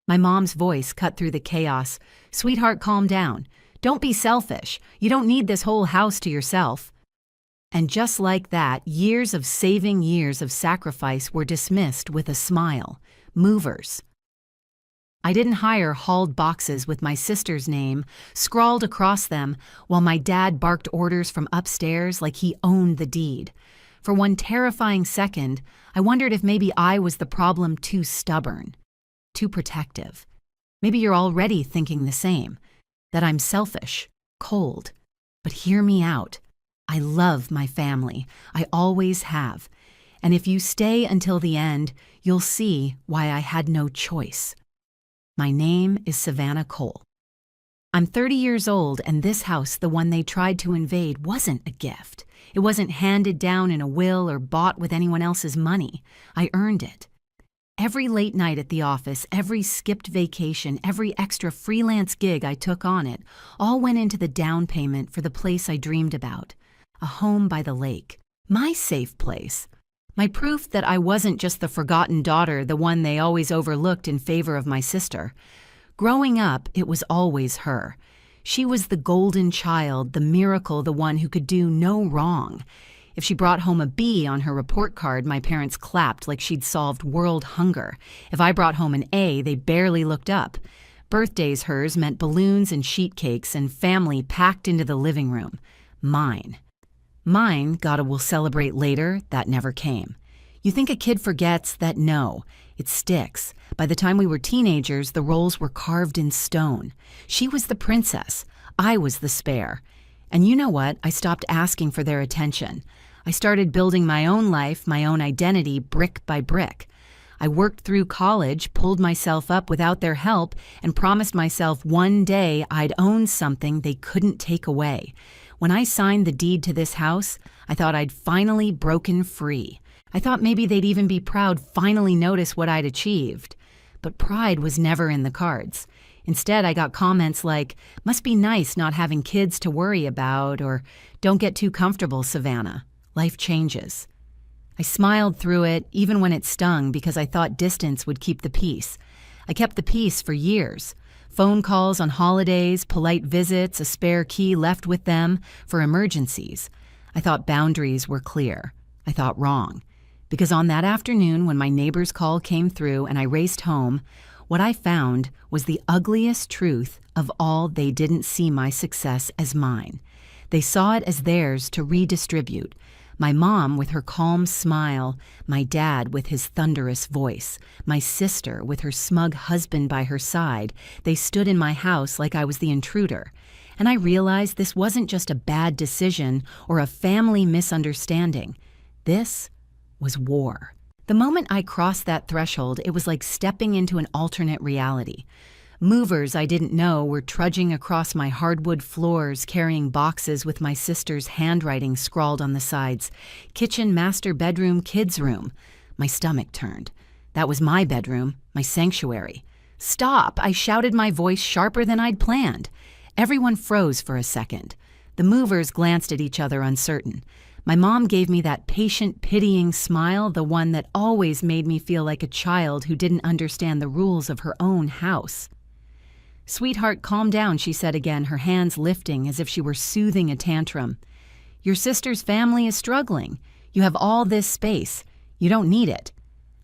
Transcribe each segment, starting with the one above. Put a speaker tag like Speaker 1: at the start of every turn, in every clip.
Speaker 1: My mom's voice cut through the chaos. "Sweetheart, calm down. Don't be selfish. You don't need this whole house to yourself." And just like that, years of saving, years of sacrifice were dismissed with a smile. Movers. I didn't hire hauled boxes with my sister's name scrawled across them while my dad barked orders from upstairs like he owned the deed. For one terrifying second, I wondered if maybe I was the problem, too stubborn, too protective. Maybe you're already thinking the same, that I'm selfish, cold. But hear me out. I love my family. I always have. And if you stay until the end, you'll see why I had no choice. My name is Savannah Cole. I'm 30 years old, and this house, the one they tried to invade, wasn't a gift. It wasn't handed down in a will or bought with anyone else's money. I earned it. Every late night at the office, every skipped vacation, every extra freelance gig I took on it, all went into the down payment for the place I dreamed about. A home by the lake. My safe place. My proof that I wasn't just the forgotten daughter, the one they always overlooked in favor of my sister. Growing up, it was always her. She was the golden child, the miracle, the one who could do no wrong. If she brought home a B on her report card, my parents clapped like she'd solved world hunger. If I brought home an A, they barely looked up. Birthdays hers meant balloons and sheet cakes and family packed into the living room. Mine. Mine, God will celebrate later, that never came. You think a kid forgets that? No, it sticks. By the time we were teenagers, the roles were carved in stone. She was the princess. I was the spare. And you know what? I stopped asking for their attention. I started building my own life, my own identity, brick by brick. I worked through college, pulled myself up without their help, and promised myself one day I'd own something they couldn't take away. When I signed the deed to this house, I thought I'd finally broken free. I thought maybe they'd even be proud, finally notice what I'd achieved. But pride was never in the cards. Instead, I got comments like, "Must be nice not having kids to worry about," or "Don't get too comfortable, Savannah. Life changes." I smiled through it, even when it stung, because I thought distance would keep the peace. I kept the peace for years. Phone calls on holidays, polite visits, a spare key left with them for emergencies. I thought boundaries were clear. I thought wrong. Because on that afternoon when my neighbor's call came through and I raced home, what I found was the ugliest truth of all. They didn't see my success as mine. They saw it as theirs to redistribute. My mom with her calm smile, my dad with his thunderous voice, my sister with her smug husband by her side. They stood in my house like I was the intruder. And I realized this wasn't just a bad decision or a family misunderstanding. This was war. The moment I crossed that threshold, it was like stepping into an alternate reality. Movers I didn't know were trudging across my hardwood floors, carrying boxes with my sister's handwriting scrawled on the sides. Kitchen, master bedroom, kids' room. My stomach turned. That was my bedroom, my sanctuary. "Stop!" I shouted, my voice sharper than I'd planned. Everyone froze for a second. The movers glanced at each other, uncertain. My mom gave me that patient, pitying smile, the one that always made me feel like a child who didn't understand the rules of her own house. "Sweetheart, calm down," she said again, her hands lifting as if she were soothing a tantrum. "Your sister's family is struggling. You have all this space. You don't need it."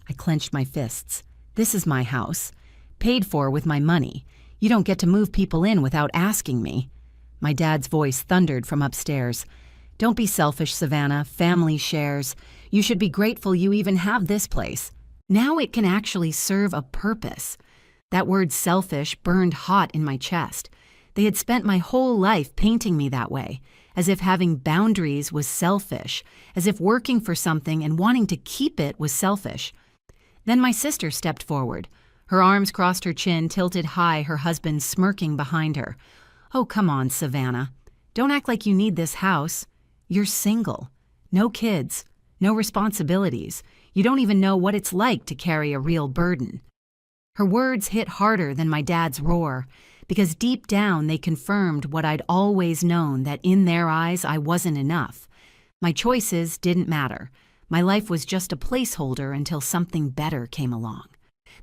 Speaker 1: I clenched my fists. "This is my house. Paid for with my money. You don't get to move people in without asking me." My dad's voice thundered from upstairs. "Don't be selfish, Savannah. Family shares. You should be grateful you even have this place. Now it can actually serve a purpose." That word selfish burned hot in my chest. They had spent my whole life painting me that way, as if having boundaries was selfish, as if working for something and wanting to keep it was selfish. Then my sister stepped forward. Her arms crossed her chin, tilted high, her husband smirking behind her. "Oh, come on, Savannah. Don't act like you need this house. You're single. No kids. No responsibilities. You don't even know what it's like to carry a real burden." Her words hit harder than my dad's roar, because deep down they confirmed what I'd always known, that in their eyes I wasn't enough. My choices didn't matter. My life was just a placeholder until something better came along.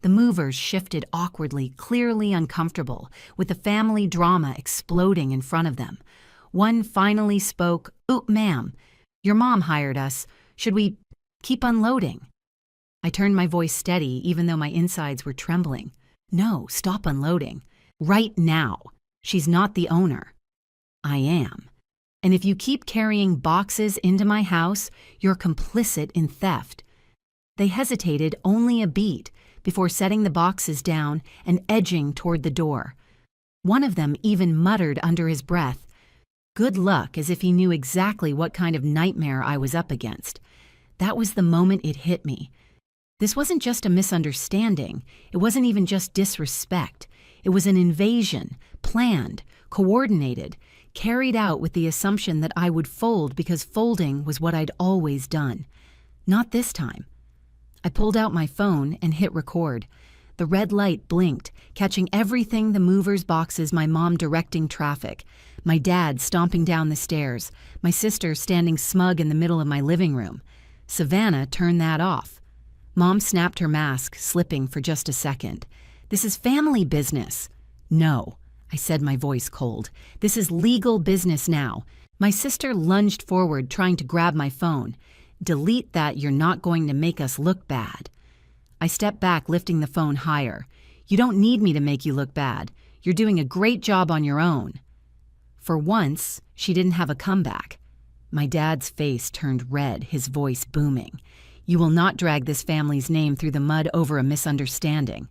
Speaker 1: The movers shifted awkwardly, clearly uncomfortable, with the family drama exploding in front of them. One finally spoke, "Ooh, ma'am, your mom hired us. Should we keep unloading?" I turned my voice steady, even though my insides were trembling. "No, stop unloading. Right now. She's not the owner." "I am. And if you keep carrying boxes into my house, you're complicit in theft." They hesitated only a beat before setting the boxes down and edging toward the door. One of them even muttered under his breath, "Good luck," as if he knew exactly what kind of nightmare I was up against. That was the moment it hit me. This wasn't just a misunderstanding. It wasn't even just disrespect. It was an invasion, planned, coordinated, carried out with the assumption that I would fold because folding was what I'd always done. Not this time. I pulled out my phone and hit record. The red light blinked, catching everything: the movers' boxes, my mom directing traffic, my dad stomping down the stairs, my sister standing smug in the middle of my living room. Savannah turned that off. Mom snapped her mask, slipping for just a second. "This is family business." "No," I said, my voice cold. "This is legal business now." My sister lunged forward, trying to grab my phone. "Delete that. You're not going to make us look bad." I stepped back, lifting the phone higher. "You don't need me to make you look bad. You're doing a great job on your own." For once, she didn't have a comeback. My dad's face turned red, his voice booming. "You will not drag this family's name through the mud over a misunderstanding."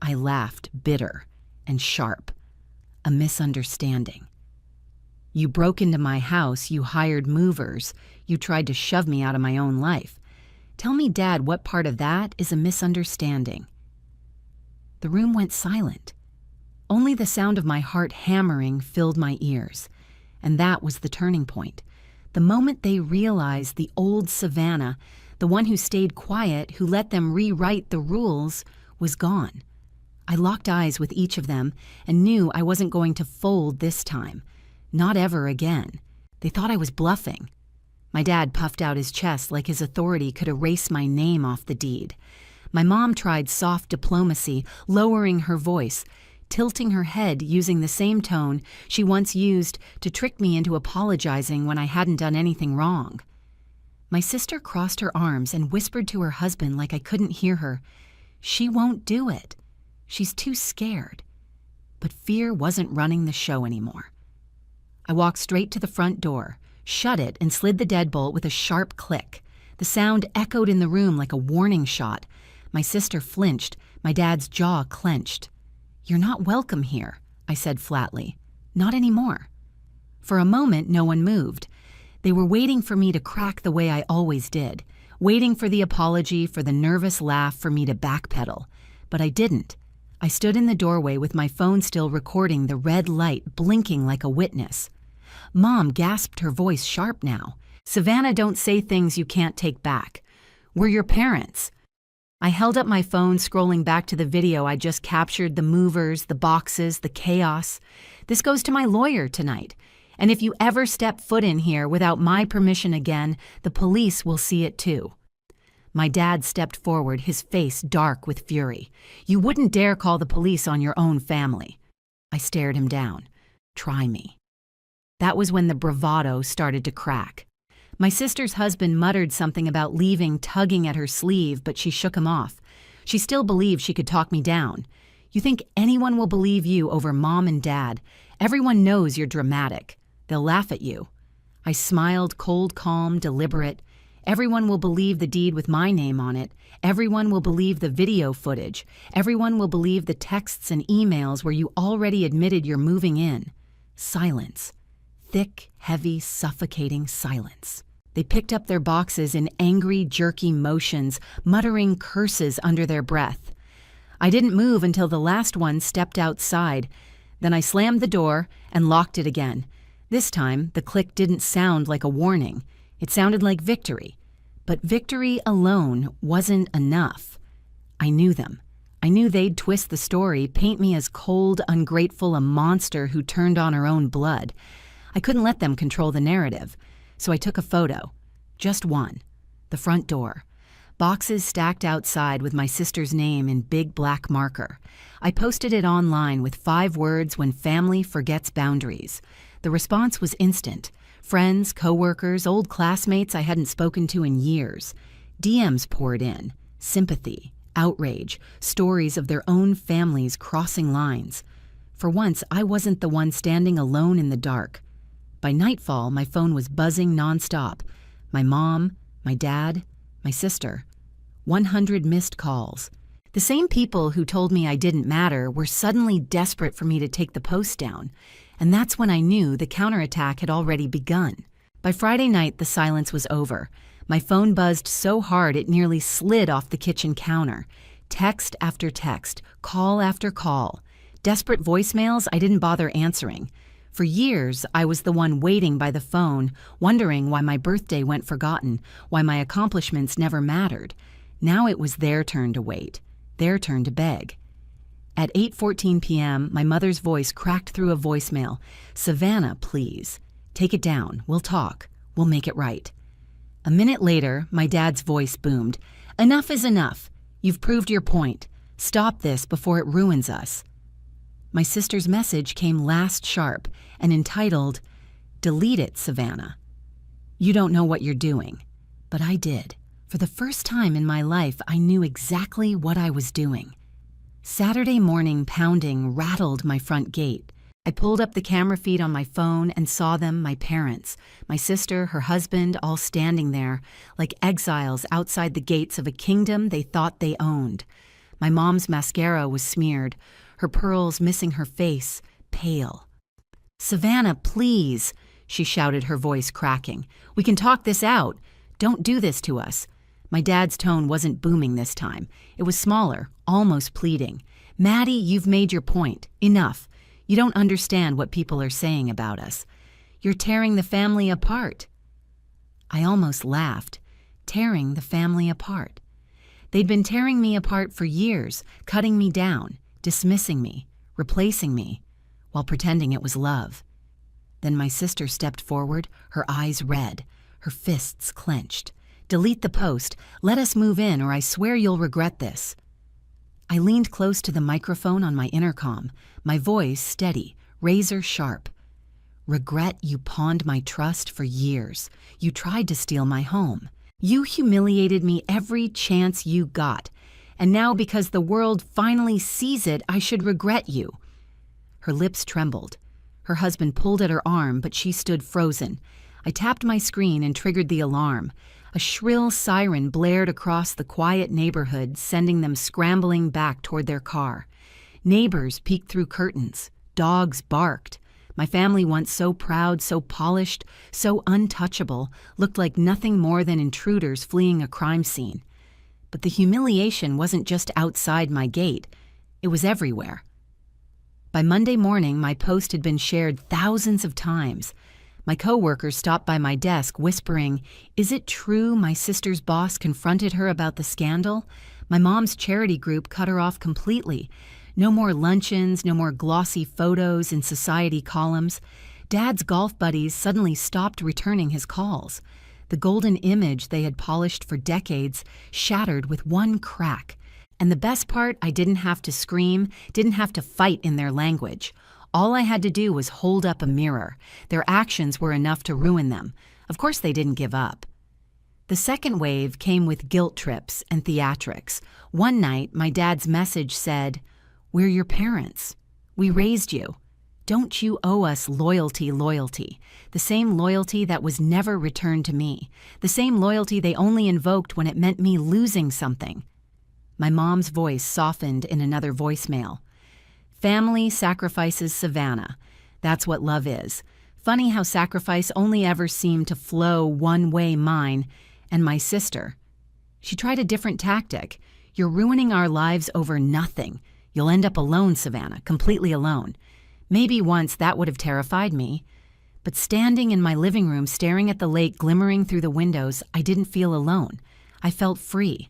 Speaker 1: I laughed, bitter and sharp. "A misunderstanding. You broke into my house, you hired movers, you tried to shove me out of my own life. Tell me, Dad, what part of that is a misunderstanding?" The room went silent. Only the sound of my heart hammering filled my ears. And that was the turning point. The moment they realized the old Savannah, the one who stayed quiet, who let them rewrite the rules, was gone. I locked eyes with each of them and knew I wasn't going to fold this time. Not ever again. They thought I was bluffing. My dad puffed out his chest like his authority could erase my name off the deed. My mom tried soft diplomacy, lowering her voice, tilting her head using the same tone she once used to trick me into apologizing when I hadn't done anything wrong. My sister crossed her arms and whispered to her husband like I couldn't hear her, "She won't do it. She's too scared." But fear wasn't running the show anymore. I walked straight to the front door, shut it, and slid the deadbolt with a sharp click. The sound echoed in the room like a warning shot. My sister flinched, my dad's jaw clenched. "You're not welcome here," I said flatly. "Not anymore." For a moment, no one moved. They were waiting for me to crack the way I always did, waiting for the apology, for the nervous laugh, for me to backpedal. But I didn't. I stood in the doorway with my phone still recording, the red light blinking like a witness. Mom gasped, her voice sharp now. "Savannah, don't say things you can't take back. We're your parents." I held up my phone, scrolling back to the video I just captured, the movers, the boxes, the chaos. "This goes to my lawyer tonight. And if you ever step foot in here without my permission again, the police will see it too." My dad stepped forward, his face dark with fury. "You wouldn't dare call the police on your own family." I stared him down. "Try me." That was when the bravado started to crack. My sister's husband muttered something about leaving, tugging at her sleeve, but she shook him off. She still believed she could talk me down. "You think anyone will believe you over Mom and Dad? Everyone knows you're dramatic. They'll laugh at you." I smiled, cold, calm, deliberate. "Everyone will believe the deed with my name on it. Everyone will believe the video footage. Everyone will believe the texts and emails where you already admitted you're moving in." Silence. Thick, heavy, suffocating silence. They picked up their boxes in angry, jerky motions, muttering curses under their breath. I didn't move until the last one stepped outside. Then I slammed the door and locked it again. This time, the click didn't sound like a warning. It sounded like victory. But victory alone wasn't enough. I knew them. I knew they'd twist the story, paint me as cold, ungrateful, a monster who turned on her own blood. I couldn't let them control the narrative, so I took a photo. Just one. The front door. boxes stacked outside with my sister's name in big black marker. I posted it online with 5 words: when family forgets boundaries. The response was instant. Friends, coworkers, old classmates I hadn't spoken to in years. DMs poured in. Sympathy, outrage, stories of their own families crossing lines. For once, I wasn't the one standing alone in the dark. By nightfall, my phone was buzzing nonstop. My mom, my dad, my sister. 100 missed calls. The same people who told me I didn't matter were suddenly desperate for me to take the post down. And that's when I knew the counterattack had already begun. By Friday night, the silence was over. My phone buzzed so hard it nearly slid off the kitchen counter. Text after text, call after call. Desperate voicemails I didn't bother answering. For years, I was the one waiting by the phone, wondering why my birthday went forgotten, why my accomplishments never mattered. Now it was their turn to wait, their turn to beg. At 8:14 p.m., my mother's voice cracked through a voicemail. "Savannah, please. Take it down. We'll talk. We'll make it right." A minute later, my dad's voice boomed. "Enough is enough. You've proved your point. Stop this before it ruins us." My sister's message came last sharp and entitled, "Delete it, Savannah. You don't know what you're doing." But I did. For the first time in my life, I knew exactly what I was doing. Saturday morning pounding rattled my front gate. I pulled up the camera feed on my phone and saw them, my parents, my sister, her husband, all standing there, like exiles outside the gates of a kingdom they thought they owned. My mom's mascara was smeared, her pearls missing her face, pale. "Savannah, please," she shouted, her voice cracking. "We can talk this out. Don't do this to us." My dad's tone wasn't booming this time. It was smaller, almost pleading. "Maddie, you've made your point. Enough. You don't understand what people are saying about us. You're tearing the family apart." I almost laughed. Tearing the family apart. They'd been tearing me apart for years, cutting me down, dismissing me, replacing me, while pretending it was love. Then my sister stepped forward, her eyes red, her fists clenched. "Delete the post. Let us move in, or I swear you'll regret this." I leaned close to the microphone on my intercom, my voice steady, razor sharp. "Regret you pawned my trust for years. You tried to steal my home. You humiliated me every chance you got. And now because the world finally sees it, I should regret you." Her lips trembled. Her husband pulled at her arm, but she stood frozen. I tapped my screen and triggered the alarm. A shrill siren blared across the quiet neighborhood, sending them scrambling back toward their car. Neighbors peeked through curtains. Dogs barked. My family, once so proud, so polished, so untouchable, looked like nothing more than intruders fleeing a crime scene. But the humiliation wasn't just outside my gate. It was everywhere. By Monday morning, my post had been shared thousands of times. My coworkers stopped by my desk whispering, "Is it true my sister's boss confronted her about the scandal?" My mom's charity group cut her off completely. No more luncheons, no more glossy photos in society columns. Dad's golf buddies suddenly stopped returning his calls. The golden image they had polished for decades shattered with one crack. And the best part, I didn't have to scream, didn't have to fight in their language. All I had to do was hold up a mirror. Their actions were enough to ruin them. Of course they didn't give up. The second wave came with guilt trips and theatrics. One night, my dad's message said, "We're your parents. We raised you. Don't you owe us loyalty, loyalty. The same loyalty that was never returned to me. The same loyalty they only invoked when it meant me losing something." My mom's voice softened in another voicemail. "Family sacrifices Savannah. That's what love is. Funny how sacrifice only ever seemed to flow one way, mine and my sister. She tried a different tactic. You're ruining our lives over nothing. You'll end up alone, Savannah, completely alone. Maybe once that would have terrified me. But standing in my living room staring at the lake glimmering through the windows, I didn't feel alone. I felt free.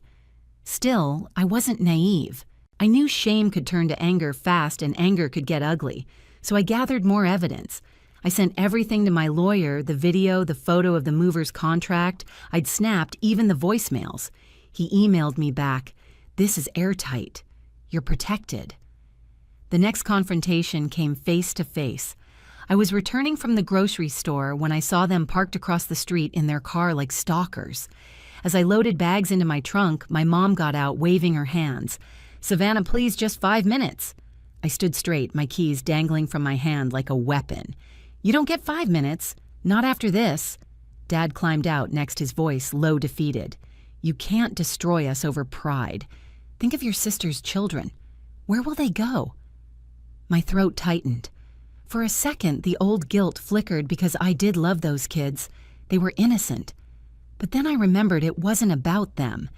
Speaker 1: Still, I wasn't naive. I knew shame could turn to anger fast and anger could get ugly, so I gathered more evidence. I sent everything to my lawyer, the video, the photo of the mover's contract. I'd snapped even the voicemails. He emailed me back, "This is airtight. You're protected." The next confrontation came face to face. I was returning from the grocery store when I saw them parked across the street in their car like stalkers. As I loaded bags into my trunk, my mom got out waving her hands. "Savannah, please, just 5 minutes." I stood straight, my keys dangling from my hand like a weapon. "You don't get 5 minutes. Not after this." Dad climbed out next, his voice low defeated. "You can't destroy us over pride. Think of your sister's children. Where will they go?" My throat tightened. For a second, the old guilt flickered because I did love those kids. They were innocent. But then I remembered it wasn't about them.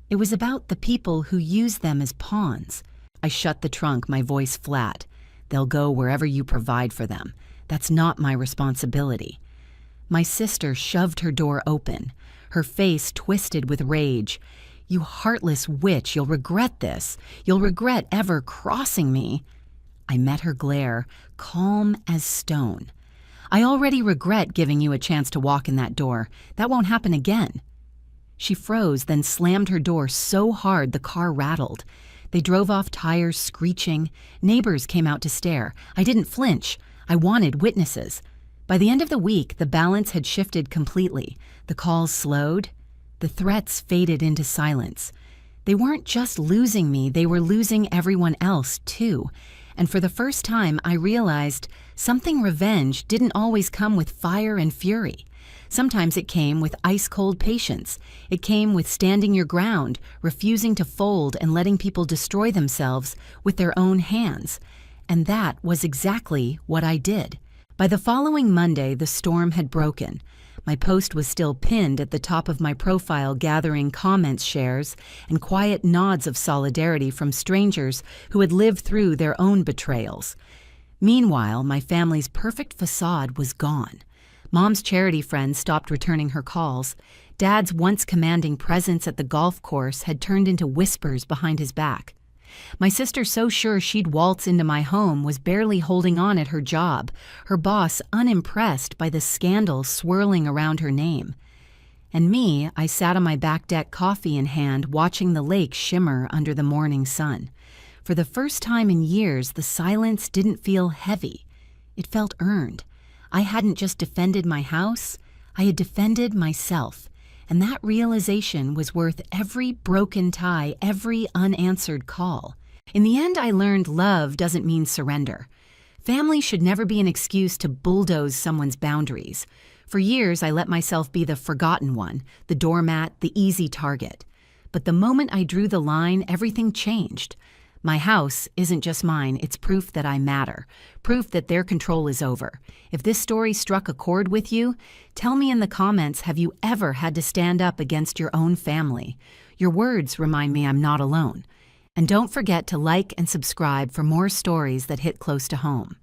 Speaker 1: It was about the people who used them as pawns. I shut the trunk, my voice flat. "They'll go wherever you provide for them. That's not my responsibility." My sister shoved her door open, her face twisted with rage. "You heartless witch, you'll regret this. You'll regret ever crossing me." I met her glare, calm as stone. "I already regret giving you a chance to walk in that door. That won't happen again." She froze, then slammed her door so hard the car rattled. They drove off, tires screeching. Neighbors came out to stare. I didn't flinch. I wanted witnesses. By the end of the week, the balance had shifted completely. The calls slowed. The threats faded into silence. They weren't just losing me, they were losing everyone else, too. And for the first time, I realized something revenge didn't always come with fire and fury. Sometimes it came with ice-cold patience. It came with standing your ground, refusing to fold and letting people destroy themselves with their own hands. And that was exactly what I did. By the following Monday, the storm had broken. My post was still pinned at the top of my profile, gathering comments, shares, and quiet nods of solidarity from strangers who had lived through their own betrayals. Meanwhile, my family's perfect facade was gone. Mom's charity friends stopped returning her calls. Dad's once commanding presence at the golf course had turned into whispers behind his back. My sister, so sure she'd waltz into my home, was barely holding on at her job, her boss unimpressed by the scandal swirling around her name. And me, I sat on my back deck, coffee in hand, watching the lake shimmer under the morning sun. For the first time in years, the silence didn't feel heavy. It felt earned. I hadn't just defended my house, I had defended myself. And that realization was worth every broken tie, every unanswered call. In the end, I learned love doesn't mean surrender. Family should never be an excuse to bulldoze someone's boundaries. For years, I let myself be the forgotten one, the doormat, the easy target. But the moment I drew the line, everything changed. My house isn't just mine, it's proof that I matter, proof that their control is over. If this story struck a chord with you, tell me in the comments, have you ever had to stand up against your own family? Your words remind me I'm not alone. And don't forget to like and subscribe for more stories that hit close to home.